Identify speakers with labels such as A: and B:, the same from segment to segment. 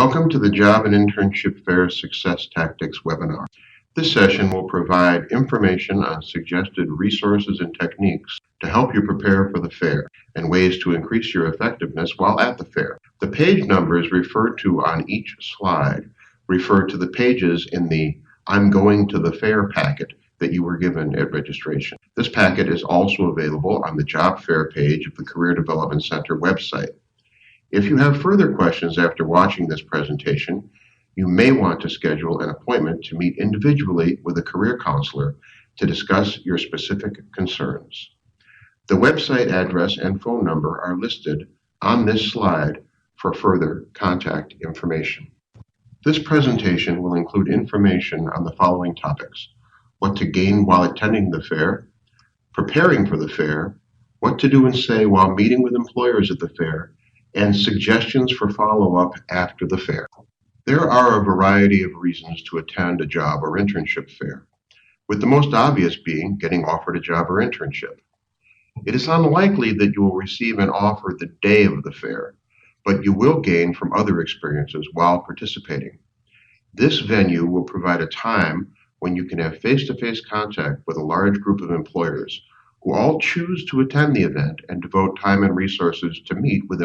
A: Welcome to the Job and Internship Fair Success Tactics webinar. This session will provide information on suggested resources and techniques to help you prepare for the fair and ways to increase your effectiveness while at the fair. The page numbers referred to on each slide refer to the pages in the I'm Going to the Fair packet that you were given at registration. This packet is also available on the Job Fair page of the Career Development Center website. If you have further questions after watching this presentation, you may want to schedule an appointment to meet individually with a career counselor to discuss your specific concerns. The website address and phone number are listed on this slide for further contact information. This presentation will include information on the following topics: what to gain while attending the fair, preparing for the fair, what to do and say while meeting with employers at the fair, and suggestions for follow-up after the fair. There are a variety of reasons to attend a job or internship fair, with the most obvious being getting offered a job or internship. It is unlikely that you will receive an offer the day of the fair, but you will gain from other experiences while participating. This venue will provide a time when you can have face-to-face contact with a large group of employers who all choose to attend the event and devote time and resources to meet with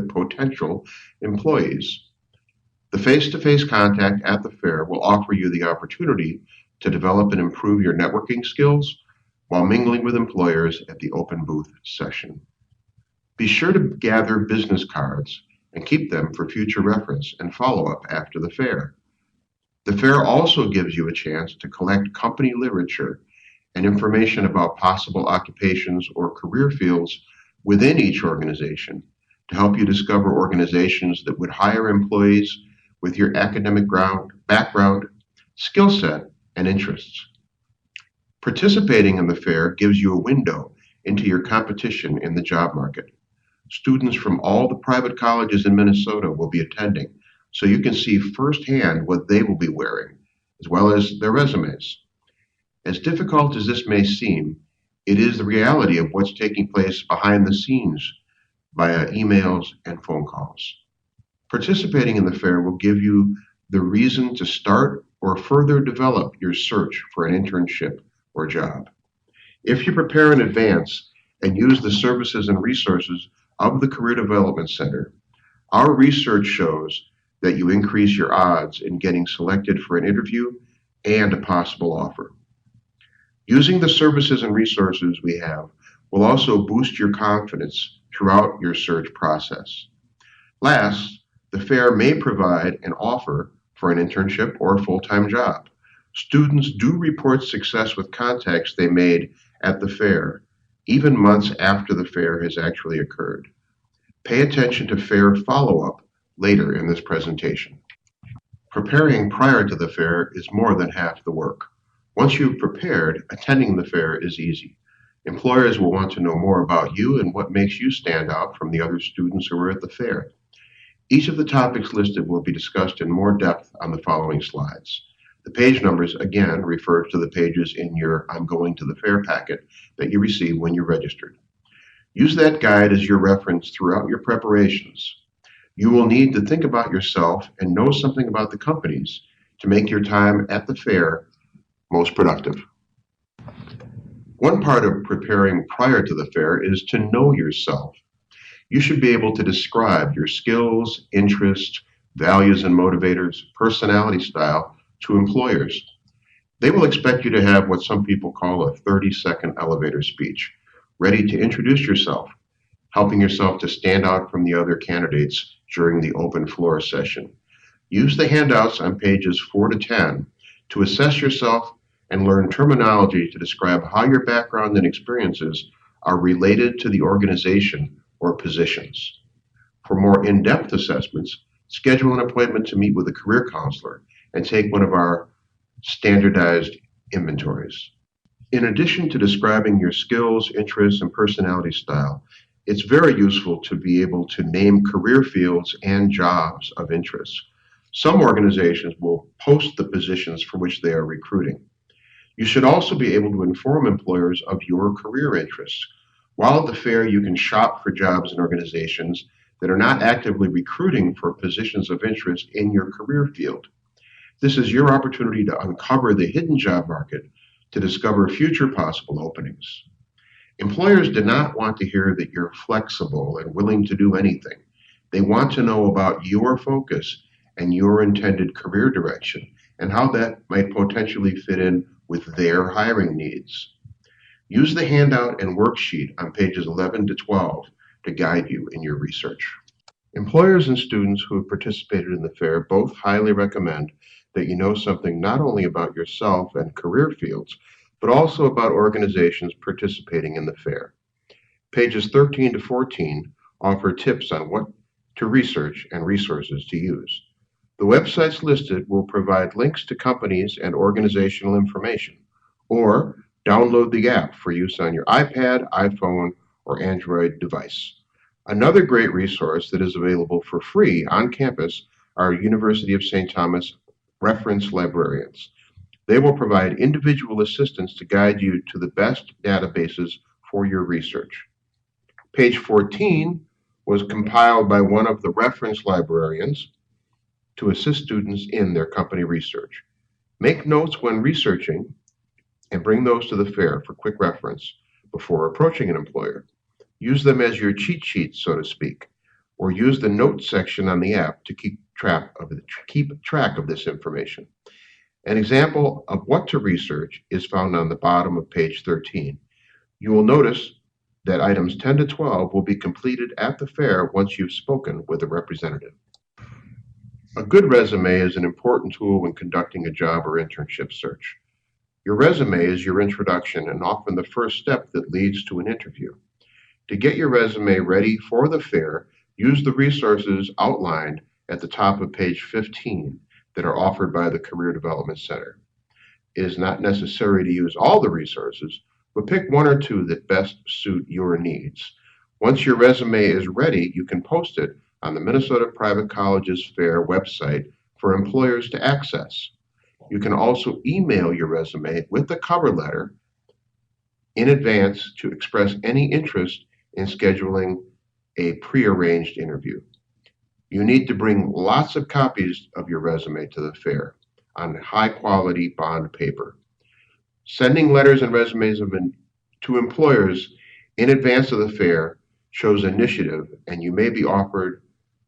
A: potential employees. The face-to-face contact at the fair will offer you the opportunity to develop and improve your networking skills while mingling with employers at the open booth session. Be sure to gather business cards and keep them for future reference and follow-up after the fair. The fair also gives you a chance to collect company literature and information about possible occupations or career fields within each organization to help you discover organizations that would hire employees with your academic background, skill set, and interests. Participating in the fair gives you a window into your competition in the job market. Students from all the private colleges in Minnesota will be attending, so you can see firsthand what they will be wearing, as well as their resumes. As difficult as this may seem, it is the reality of what's taking place behind the scenes via emails and phone calls. Participating in the fair will give you the reason to start or further develop your search for an internship or job. If you prepare in advance and use the services and resources of the Career Development Center, our research shows that you increase your odds in getting selected for an interview and a possible offer. Using the services and resources we have will also boost your confidence throughout your search process. Last, the fair may provide an offer for an internship or a full-time job. Students do report success with contacts they made at the fair, even months after the fair has actually occurred. Pay attention to fair follow-up later in this presentation. Preparing prior to the fair is more than half the work. Once you've prepared, attending the fair is easy. Employers will want to know more about you and what makes you stand out from the other students who are at the fair. Each of the topics listed will be discussed in more depth on the following slides. The page numbers, again, refer to the pages in your I'm Going to the Fair packet that you received when you registered. Use that guide as your reference throughout your preparations. You will need to think about yourself and know something about the companies to make your time at the fair most productive. One part of preparing prior to the fair is to know yourself. You should be able to describe your skills, interests, values and motivators, personality style to employers. They will expect you to have what some people call a 30-second elevator speech, ready to introduce yourself, helping yourself to stand out from the other candidates during the open floor session. Use the handouts on pages 4 to 10 to assess yourself and learn terminology to describe how your background and experiences are related to the organization or positions. For more in-depth assessments, schedule an appointment to meet with a career counselor and take one of our standardized inventories. In addition to describing your skills, interests, and personality style, it's very useful to be able to name career fields and jobs of interest. Some organizations will post the positions for which they are recruiting. You should also be able to inform employers of your career interests. While at the fair, you can shop for jobs and organizations that are not actively recruiting for positions of interest in your career field. This is your opportunity to uncover the hidden job market to discover future possible openings. Employers do not want to hear that you're flexible and willing to do anything. They want to know about your focus and your intended career direction and how that might potentially fit in with their hiring needs. Use the handout and worksheet on pages 11 to 12 to guide you in your research. Employers and students who have participated in the fair both highly recommend that you know something not only about yourself and career fields, but also about organizations participating in the fair. Pages 13 to 14 offer tips on what to research and resources to use. The websites listed will provide links to companies and organizational information, or download the app for use on your iPad, iPhone, or Android device. Another great resource that is available for free on campus are University of St. Thomas reference librarians. They will provide individual assistance to guide you to the best databases for your research. Page 14 was compiled by one of the reference librarians to assist students in their company research. Make notes when researching and bring those to the fair for quick reference before approaching an employer. Use them as your cheat sheets, so to speak, or use the notes section on the app to keep track of this information. An example of what to research is found on the bottom of page 13. You will notice that items 10 to 12 will be completed at the fair once you've spoken with a representative. A good resume is an important tool when conducting a job or internship search. Your resume is your introduction and often the first step that leads to an interview. To get your resume ready for the fair, use the resources outlined at the top of page 15 that are offered by the Career Development Center. It is not necessary to use all the resources, but pick one or two that best suit your needs. Once your resume is ready, you can post it on the Minnesota Private Colleges Fair website for employers to access. You can also email your resume with the cover letter in advance to express any interest in scheduling a prearranged interview. You need to bring lots of copies of your resume to the fair on high-quality bond paper. Sending letters and resumes to employers in advance of the fair shows initiative, and you may be offered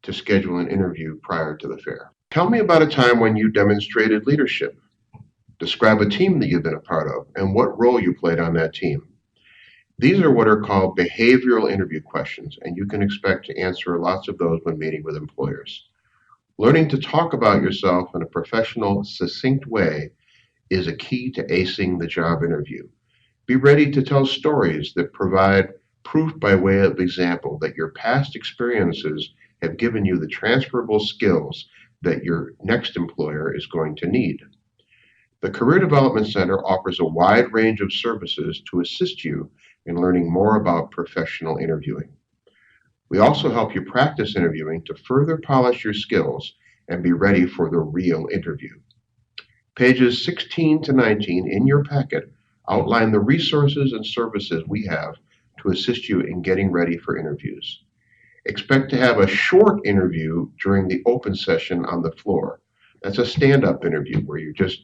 A: to schedule an interview prior to the fair. Tell me about a time when you demonstrated leadership. Describe a team that you've been a part of and what role you played on that team. These are what are called behavioral interview questions, and you can expect to answer lots of those when meeting with employers. Learning to talk about yourself in a professional, succinct way is a key to acing the job interview. Be ready to tell stories that provide proof by way of example that your past experiences have given you the transferable skills that your next employer is going to need. The Career Development Center offers a wide range of services to assist you in learning more about professional interviewing. We also help you practice interviewing to further polish your skills and be ready for the real interview. Pages 16 to 19 in your packet outline the resources and services we have to assist you in getting ready for interviews. Expect to have a short interview during the open session on the floor. That's a stand-up interview where you're just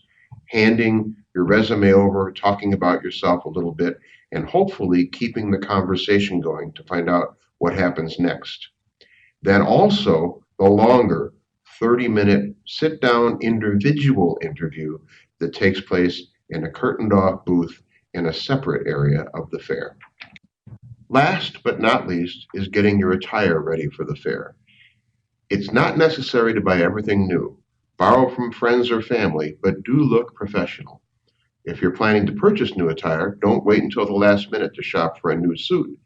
A: handing your resume over, talking about yourself a little bit, and hopefully keeping the conversation going to find out what happens next. Then also the longer 30-minute sit-down individual interview that takes place in a curtained-off booth in a separate area of the fair. Last but not least is getting your attire ready for the fair. It's not necessary to buy everything new. Borrow from friends or family, but do look professional. If you're planning to purchase new attire, don't wait until the last minute to shop for a new suit,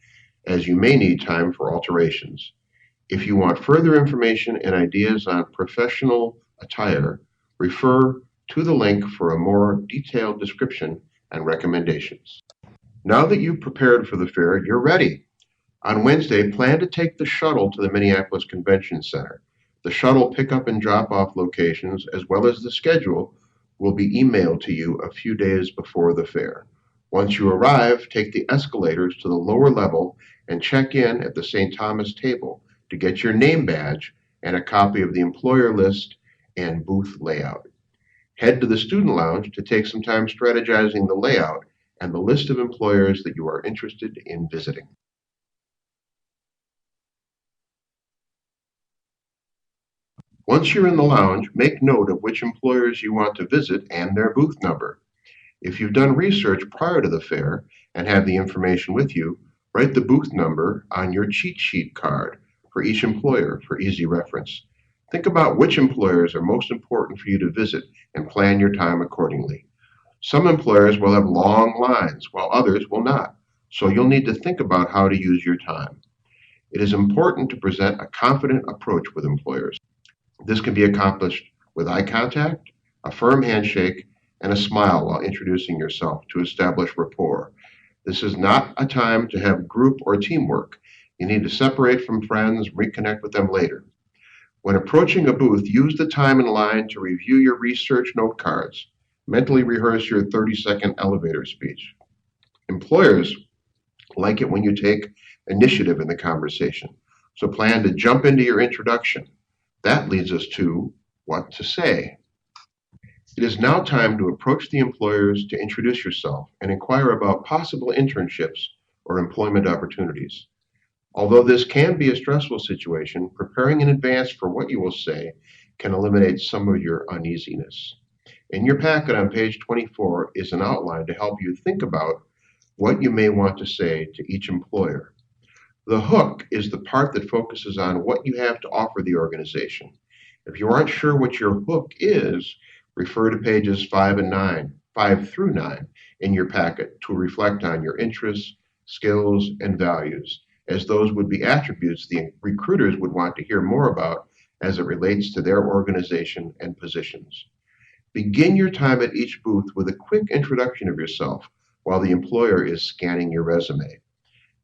A: as you may need time for alterations. If you want further information and ideas on professional attire, refer to the link for a more detailed description and recommendations. Now that you've prepared for the fair, you're ready. On Wednesday, plan to take the shuttle to the Minneapolis Convention Center. The shuttle pickup and drop-off locations, as well as the schedule, will be emailed to you a few days before the fair. Once you arrive, take the escalators to the lower level and check in at the St. Thomas table to get your name badge and a copy of the employer list and booth layout. Head to the student lounge to take some time strategizing the layout and the list of employers that you are interested in visiting. Once you're in the lounge, make note of which employers you want to visit and their booth number. If you've done research prior to the fair and have the information with you, write the booth number on your cheat sheet card for each employer for easy reference. Think about which employers are most important for you to visit and plan your time accordingly. Some employers will have long lines, while others will not, so you'll need to think about how to use your time. It is important to present a confident approach with employers. This can be accomplished with eye contact, a firm handshake, and a smile while introducing yourself to establish rapport. This is not a time to have group or teamwork. You need to separate from friends, reconnect with them later. When approaching a booth, use the time in line to review your research note cards. Mentally rehearse your 30-second elevator speech. Employers like it when you take initiative in the conversation, so plan to jump into your introduction. That leads us to what to say. It is now time to approach the employers to introduce yourself and inquire about possible internships or employment opportunities. Although this can be a stressful situation, preparing in advance for what you will say can eliminate some of your uneasiness. In your packet on page 24 is an outline to help you think about what you may want to say to each employer. The hook is the part that focuses on what you have to offer the organization. If you aren't sure what your hook is, refer to pages 5 through 9 in your packet to reflect on your interests, skills, and values, as those would be attributes the recruiters would want to hear more about as it relates to their organization and positions. Begin your time at each booth with a quick introduction of yourself while the employer is scanning your resume.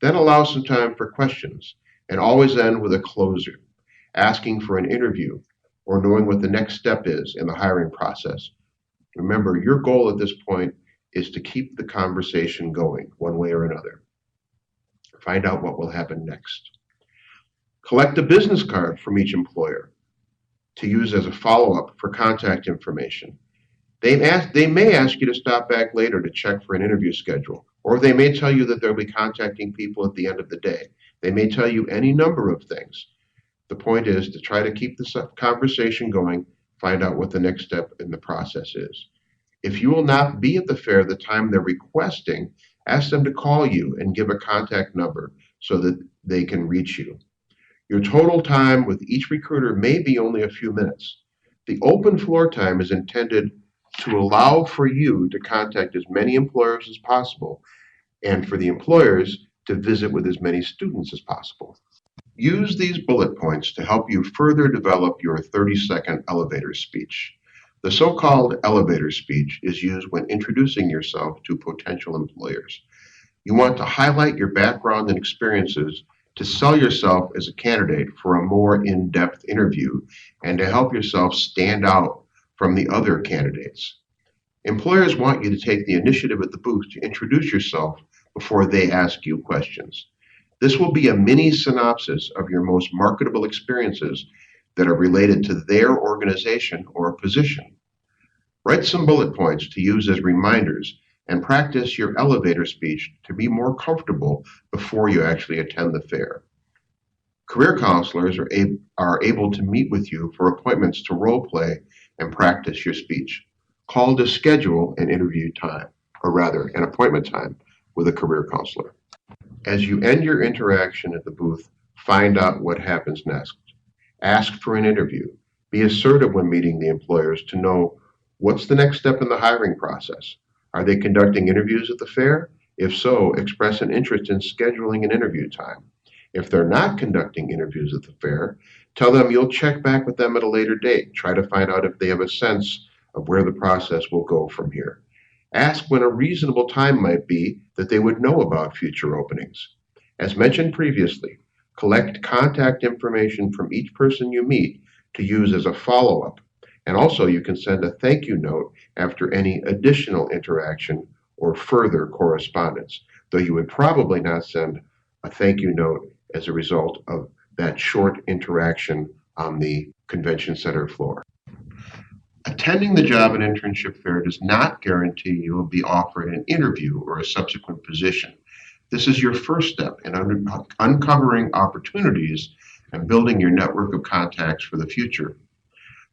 A: Then allow some time for questions, and always end with a closer, asking for an interview or knowing what the next step is in the hiring process. Remember, your goal at this point is to keep the conversation going one way or another. Find out what will happen next. Collect a business card from each employer to use as a follow-up for contact information. They may ask you to stop back later to check for an interview schedule, or they may tell you that they'll be contacting people at the end of the day. They may tell you any number of things. The point is to try to keep the conversation going, find out what the next step in the process is. If you will not be at the fair the time they're requesting, ask them to call you and give a contact number so that they can reach you. Your total time with each recruiter may be only a few minutes. The open floor time is intended to allow for you to contact as many employers as possible and for the employers to visit with as many students as possible. Use these bullet points to help you further develop your 30-second elevator speech. The so-called elevator speech is used when introducing yourself to potential employers. You want to highlight your background and experiences to sell yourself as a candidate for a more in-depth interview and to help yourself stand out from the other candidates. Employers want you to take the initiative at the booth to introduce yourself before they ask you questions. This will be a mini synopsis of your most marketable experiences that are related to their organization or position. Write some bullet points to use as reminders and practice your elevator speech to be more comfortable before you actually attend the fair. Career counselors are able to meet with you for appointments to role play and practice your speech. Call to schedule an interview time, or rather, an appointment time with a career counselor. As you end your interaction at the booth, find out what happens next. Ask for an interview. Be assertive when meeting the employers to know what's the next step in the hiring process. Are they conducting interviews at the fair? If so, express an interest in scheduling an interview time. If they're not conducting interviews at the fair, tell them you'll check back with them at a later date. Try to find out if they have a sense of where the process will go from here. Ask when a reasonable time might be that they would know about future openings. As mentioned previously, collect contact information from each person you meet to use as a follow-up. And also you can send a thank you note after any additional interaction or further correspondence, though you would probably not send a thank you note as a result of that short interaction on the convention center floor. Attending the job and internship fair does not guarantee you will be offered an interview or a subsequent position. This is your first step in uncovering opportunities and building your network of contacts for the future.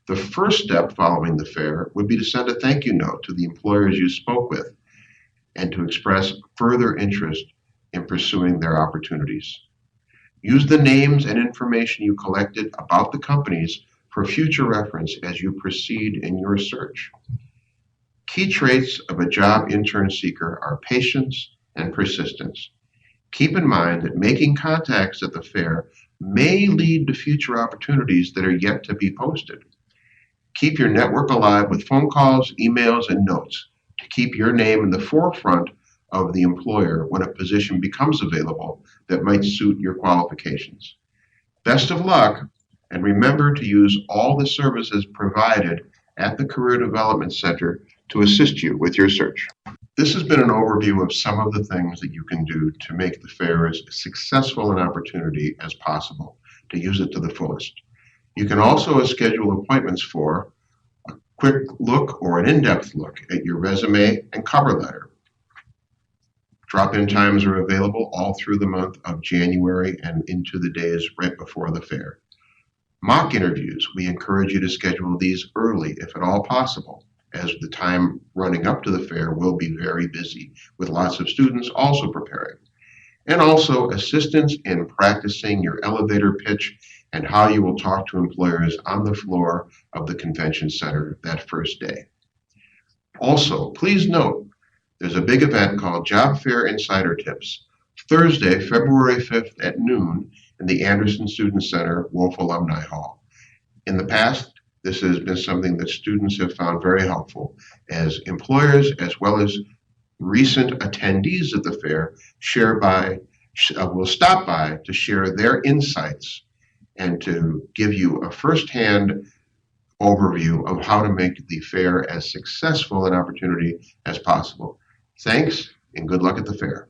A: The first step following the fair would be to send a thank you note to the employers you spoke with and to express further interest in pursuing their opportunities. Use the names and information you collected about the companies for future reference as you proceed in your search. Key traits of a job intern seeker are patience and persistence. Keep in mind that making contacts at the fair may lead to future opportunities that are yet to be posted. Keep your network alive with phone calls, emails, and notes to keep your name in the forefront of the employer when a position becomes available that might suit your qualifications. Best of luck, and remember to use all the services provided at the Career Development Center to assist you with your search. This has been an overview of some of the things that you can do to make the fair as successful an opportunity as possible, to use it to the fullest. You can also schedule appointments for a quick look or an in-depth look at your resume and cover letter. Drop-in times are available all through the month of January and into the days right before the fair. Mock interviews, we encourage you to schedule these early if at all possible, as the time running up to the fair will be very busy, with lots of students also preparing. And also assistance in practicing your elevator pitch and how you will talk to employers on the floor of the convention center that first day. Also, please note, there's a big event called Job Fair Insider Tips, Thursday, February 5th at noon in the Anderson Student Center, Wolf Alumni Hall. In the past, this has been something that students have found very helpful, as employers as well as recent attendees at the fair will stop by to share their insights and to give you a firsthand overview of how to make the fair as successful an opportunity as possible. Thanks, and good luck at the fair.